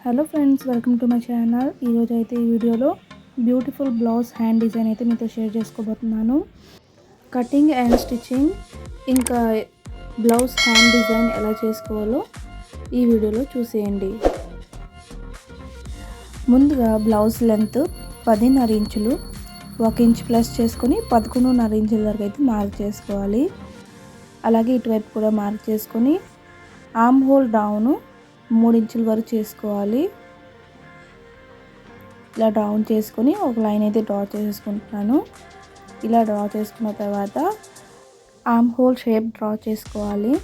Hello friends, welcome to my channel. ఈరోజు అయితే ఈ వీడియోలో బ్యూటిఫుల్ బ్లౌజ్ హ్యాండ్ డిజైన్ అయితే మీతో షేర్ చేసుకోబోతున్నాను. కటింగ్ అండ్ స్టిచ్చింగ్ ఇంకా బ్లౌజ్ హ్యాండ్ డిజైన్ ఎలా చేసుకోవాలో ఈ వీడియోలో చూసేయండి. ముందుగా బ్లౌజ్ లెంత్ 10.5 ఇంచులు, 1 ఇంచ్ ప్లస్ చేసుకొని 11.5 ఇంచుల వరకు అయితే మార్క్ చేసుకోవాలి. అలాగే ఇటువైపు కూడా మార్క్ చేసుకొని ఆర్మ్ హోల్ డౌన్ 3 ఇంచుల వరకు చేసుకోవాలి. ఇలా డౌన్ చేసుకొని ఒక లైన్ అయితే డ్రా చేసుకుంటున్నాను. ఇలా డ్రా చేసుకున్న తర్వాత ఆర్మ్ హోల్ షేప్ డ్రా చేసుకోవాలి.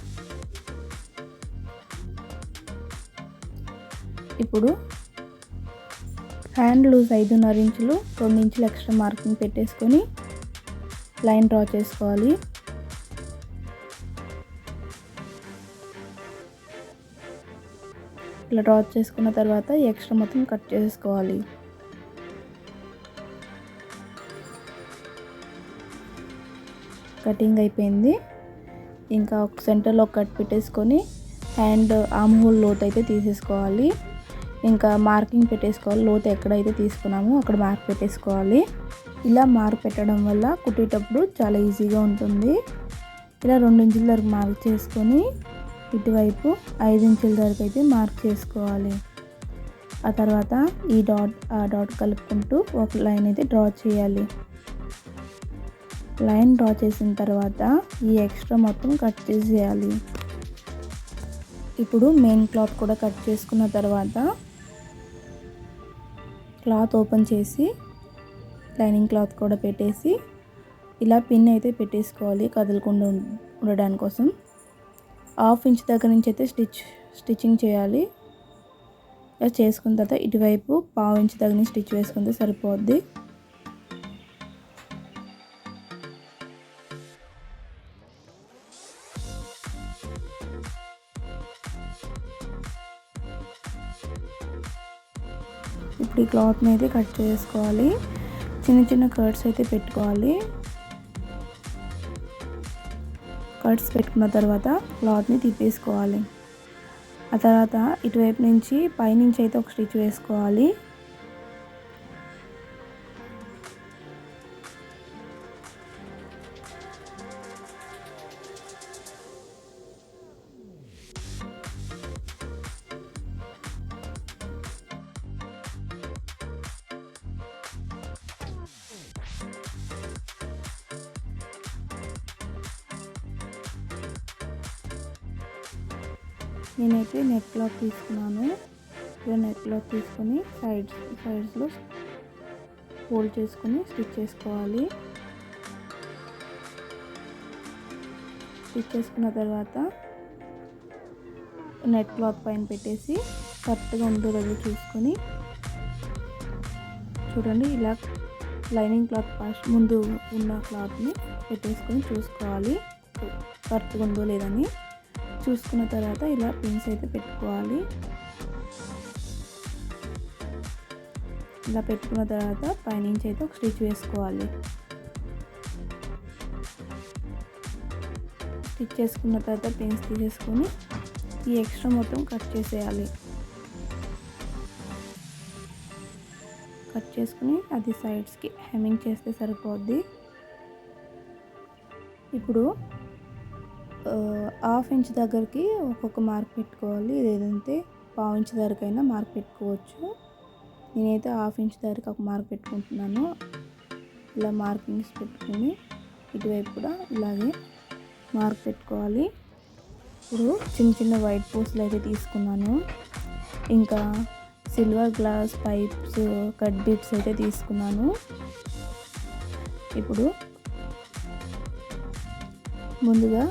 ఇప్పుడు హ్యాండ్ లూజ్ 5.5 ఇంచులు, 2 ఇంచులు ఎక్స్ట్రా మార్కింగ్ పెట్టేసుకొని లైన్ డ్రా చేసుకోవాలి. ఇలా డ్రా చేసుకున్న తర్వాత ఎక్స్ట్రా మొత్తం కట్ చేసుకోవాలి. కటింగ్ అయిపోయింది. ఇంకా ఒక సెంటర్లో కట్ పెట్టేసుకొని హ్యాండ్ ఆర్మ్ హోల్ లోత్ అయితే తీసేసుకోవాలి. ఇంకా మార్కింగ్ పెట్టేసుకోవాలి. లోత్ ఎక్కడైతే తీసుకున్నామో అక్కడ మార్క్ పెట్టేసుకోవాలి. ఇలా మార్క్ పెట్టడం వల్ల కుట్టేటప్పుడు చాలా ఈజీగా ఉంటుంది. ఇలా 2 ఇంచుల వరకు మార్క్ చేసుకొని ఇటువైపు 5 ఇంచుల వరకు అయితే మార్క్ చేసుకోవాలి. ఆ తర్వాత ఈ డాట్ కలుపుకుంటూ ఒక లైన్ అయితే డ్రా చేయాలి. లైన్ డ్రా చేసిన తర్వాత ఈ ఎక్స్ట్రా మొత్తం కట్ చేసేయాలి. ఇప్పుడు మెయిన్ క్లాత్ కూడా కట్ చేసుకున్న తర్వాత క్లాత్ ఓపెన్ చేసి లైనింగ్ క్లాత్ కూడా పెట్టేసి ఇలా పిన్ అయితే పెట్టేసుకోవాలి కదలకుండా ఉండడానికి కోసం. 1/2 ఇంచ్ దగ్గర నుంచి అయితే స్టిచ్చింగ్ చేయాలి. ఇలా చేసుకున్న తర్వాత ఇటువైపు 1/2 ఇంచ్ దగ్గర నుంచి స్టిచ్ వేసుకుంటే సరిపోద్ది. ఇప్పుడు ఈ క్లాత్ని అయితే కట్ చేసుకోవాలి. చిన్న చిన్న కట్స్ అయితే పెట్టుకోవాలి. కట్స్ పెట్టుకున్న తర్వాత క్లాత్ని తిప్పేసుకోవాలి. ఆ తర్వాత ఇటువైపు నుంచి పైనుంచి అయితే ఒక స్టిచ్ వేసుకోవాలి. నేనైతే నెట్ క్లాత్ తీసుకున్నాను. ఇలా నెట్ క్లాత్ తీసుకొని సైడ్స్లో ఫోల్డ్ చేసుకొని స్టిచ్ చేసుకోవాలి. స్టిచ్ చేసుకున్న తర్వాత నెట్ క్లాత్ పైన పెట్టేసి కరెక్ట్గా ఉందో లేదో చూసుకొని చూడండి. ఇలా లైనింగ్ క్లాత్ ఫస్ట్ ముందు ఉన్న క్లాత్ని పెట్టేసుకొని చూసుకోవాలి కరెక్ట్గా ఉందో లేదని. చూసుకున్న తర్వాత ఇలా పిన్స్ అయితే పెట్టుకోవాలి. ఇలా పెట్టుకున్న తర్వాత పైనుంచి అయితే ఒక స్టిచ్ వేసుకోవాలి. స్టిచ్ చేసుకున్న తర్వాత పిన్స్ తీసేసుకొని ఈ ఎక్స్ట్రా మొత్తం కట్ చేసేయాలి. కట్ చేసుకుని అది సైడ్స్కి హెమ్మింగ్ చేస్తే సరిపోద్ది. ఇప్పుడు 1/2 ఇంచ్ దగ్గరికి ఒక్కొక్క మార్క్ పెట్టుకోవాలి. లేదంటే 1/4 ఇంచ్ దగ్గరకైనా మార్క్ పెట్టుకోవచ్చు. నేనైతే 1/2 ఇంచ్ దగ్గరికి ఒక మార్క్ పెట్టుకుంటున్నాను. ఇలా మార్కింగ్స్ పెట్టుకుని ఇటువైపు కూడా ఇలాగే మార్క్ పెట్టుకోవాలి. ఇప్పుడు చిన్న చిన్న వైట్ పూసలు అయితే తీసుకున్నాను. ఇంకా silver glass pipes cut bits అయితే తీసుకున్నాను. ఇప్పుడు ముందుగా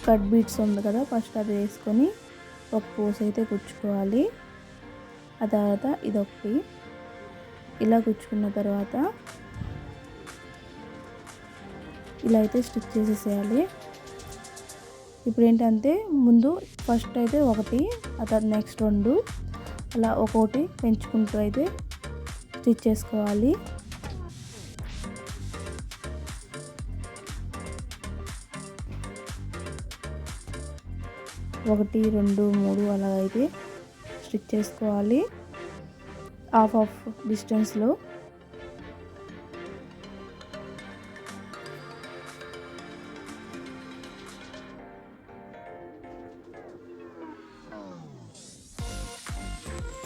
కట్ బీట్స్ ఉంది కదా, ఫస్ట్ అది వేసుకొని ఒక పూస అయితే కుచ్చుకోవాలి. ఆ తర్వాత ఇదొకటి ఇలా కుచ్చుకున్న తర్వాత ఇలా అయితే స్టిచ్ చేసేసేయాలి. ఇప్పుడు ఏంటంటే ముందు ఫస్ట్ అయితే ఒకటి, ఆ తర్వాత నెక్స్ట్ 2 అలా ఒక్కొక్కటి పెంచుకుంటూ అయితే స్టిచ్ చేసుకోవాలి. 1 2 3 అలా అయితే స్టిచ్ చేసుకోవాలి హాఫ్ డిస్టెన్స్లో.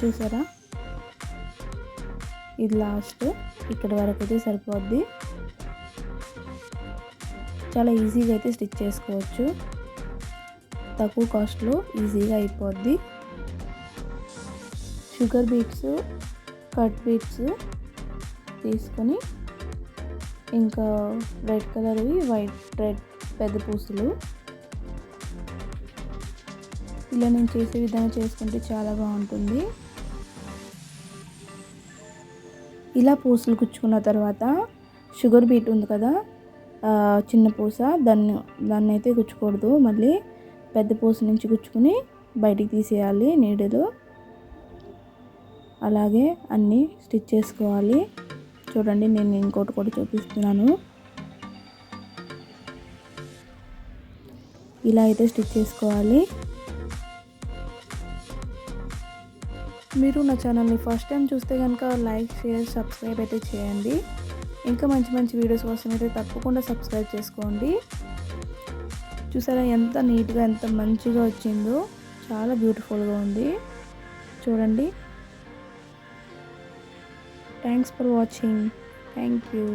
చూసారా, ఇది లాస్ట్, ఇక్కడ వరకు అయితే సరిపోద్ది. చాలా ఈజీగా అయితే స్టిచ్ చేసుకోవచ్చు, తక్కువ కాస్ట్లో ఈజీగా అయిపోద్ది. షుగర్ బీట్స్, కట్ బీట్స్ తీసుకొని ఇంకా రెడ్ కలర్వి రెడ్ పెద్ద పూసలు, ఇలా నేను చేసే విధంగా చేసుకుంటే చాలా బాగుంటుంది. ఇలా పూసలు కుచ్చుకున్న తర్వాత షుగర్ బీట్ ఉంది కదా, చిన్న పూస, దాన్ని అయితే కుచ్చకూడదు, మళ్ళీ పెద్ద పూస నుంచి కుచ్చుకుని బయటికి తీసేయాలి నీడలు. అలాగే అన్నీ స్టిచ్ చేసుకోవాలి. చూడండి, నేను ఇంకోటి కూడా చూపిస్తున్నాను. ఇలా అయితే స్టిచ్ చేసుకోవాలి. మీరు నా ఛానల్ని ఫస్ట్ టైం చూస్తే కనుక లైక్, షేర్, సబ్స్క్రైబ్ అయితే చేయండి. ఇంకా మంచి మంచి వీడియోస్ కోసం అయితే తప్పకుండా సబ్స్క్రైబ్ చేసుకోండి. చూసారా ఎంత నీట్గా, ఎంత మంచిగా వచ్చిందో, చాలా బ్యూటిఫుల్గా ఉంది. చూడండి. Thanks for watching. Thank you.